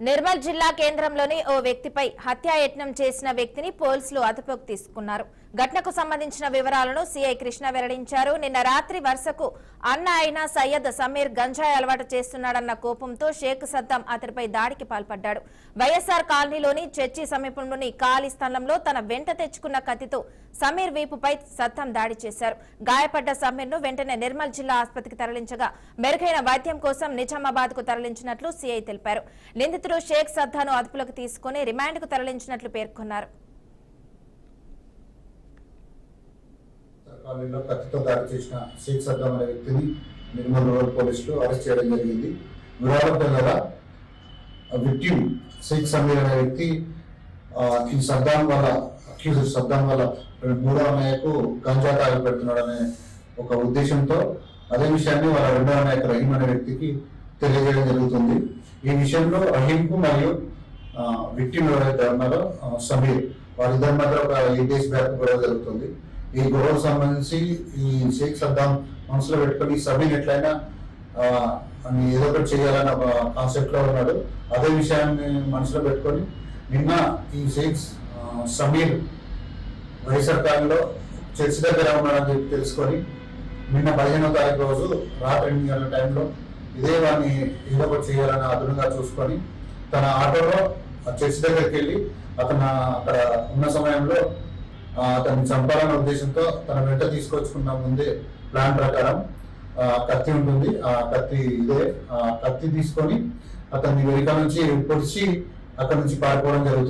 నిర్మల్ జిల్లా కేంద్రంలోని ఓ వ్యక్తిపై హత్యాయత్నం చేసిన వ్యక్తిని పోలీసులు అదుపులోకి తీసుకున్నారు. ఘటనకు సంబంధించిన వివరాలను సీఐ కృష్ణ వెల్లడించారు. నిన్న రాత్రి వరుసకు అన్న అయిన సయ్యద్ సమీర్ గంజాయి అలవాటు చేస్తున్నాడన్న కోపంతో షేక్ సద్దాం అతడిపై దాడికి పాల్పడ్డాడు. వైఎస్ఆర్ కాలనీలోని చర్చి సమీపంలోని ఖాళీ స్థలంలో తన వెంట తెచ్చుకున్న కత్తితో సమీర్ వీపుపై సద్దాం దాడి చేశారు. గాయపడ్డ సమీర్ ను వెంటనే నిర్మల్ జిల్లా ఆసుపత్రికి తరలించగా మెరుగైన వైద్యం కోసం నిజామాబాద్ కు తరలించినట్లు సీఐ తెలిపారు. నిందితుడు షేక్ సద్దాను అదుపులోకి తీసుకుని రిమాండ్ కు తరలించినట్లు పేర్కొన్నారు. కాలనీలో కత్తితో దాడి చేసిన షేక్ సద్దాం అనే వ్యక్తిని నిర్మల్ రూరల్ పోలీసులు అరెస్ట్ చేయడం జరిగింది. వివరాల ప్రకారం విక్టిమ్ షేక్ సమీర్ అనే వ్యక్తి ఈ సద్దాం వల్ల అక్యూజ్డ్ సద్దాం వల్ల మూడో అన్నయ్యకు గంజా తాగి పెడుతున్నాడనే ఒక ఉద్దేశంతో అదే విషయాన్ని వాళ్ళ రెండో అన్నయ్యకు రహీం అనే వ్యక్తికి తెలియజేయడం జరుగుతుంది. ఈ విషయంలో రహీంకు మరియు విక్టిమ్ ఎవరైతే ఉన్నారో సమీర్ వారిద్దరి మధ్య ఒక 8 days బ్యాక్ గొడవ జరుగుతుంది. ఈ గొడవకు సంబంధించి ఈ షేక్ సద్దాం మనసులో పెట్టుకుని సమీర్ ఎట్లయినా ఏదో ఒకటి చేయాలన్న ఒక కాన్సెప్ట్ లో ఉన్నాడు. అదే విషయాన్ని మనసులో పెట్టుకొని నిన్న ఈ షేక్ సమీర్ వైఎస్ఆర్ కాలనీలో చర్చి దగ్గర ఉన్నాడని చెప్పి తెలుసుకొని నిన్న 15వ తారీఖు రోజు రాత్రి 8 గంటల టైంలో ఇదే వాడిని ఏదో ఒకటి చేయాలని అదునుగా చూసుకొని తన ఆటోలో చర్చి దగ్గరికి వెళ్ళి అతను అక్కడ ఉన్న సమయంలో అతన్ని చంపాలన్న ఉద్దేశంతో తన వెంట తీసుకొచ్చుకున్న ముందే ప్లాన్ ప్రకారం కత్తి ఉంటుంది. ఆ కత్తి ఇదే కత్తి తీసుకొని అతన్ని వెనుక నుంచి పొడిచి అక్కడ నుంచి పారిపోవడం జరుగుతుంది.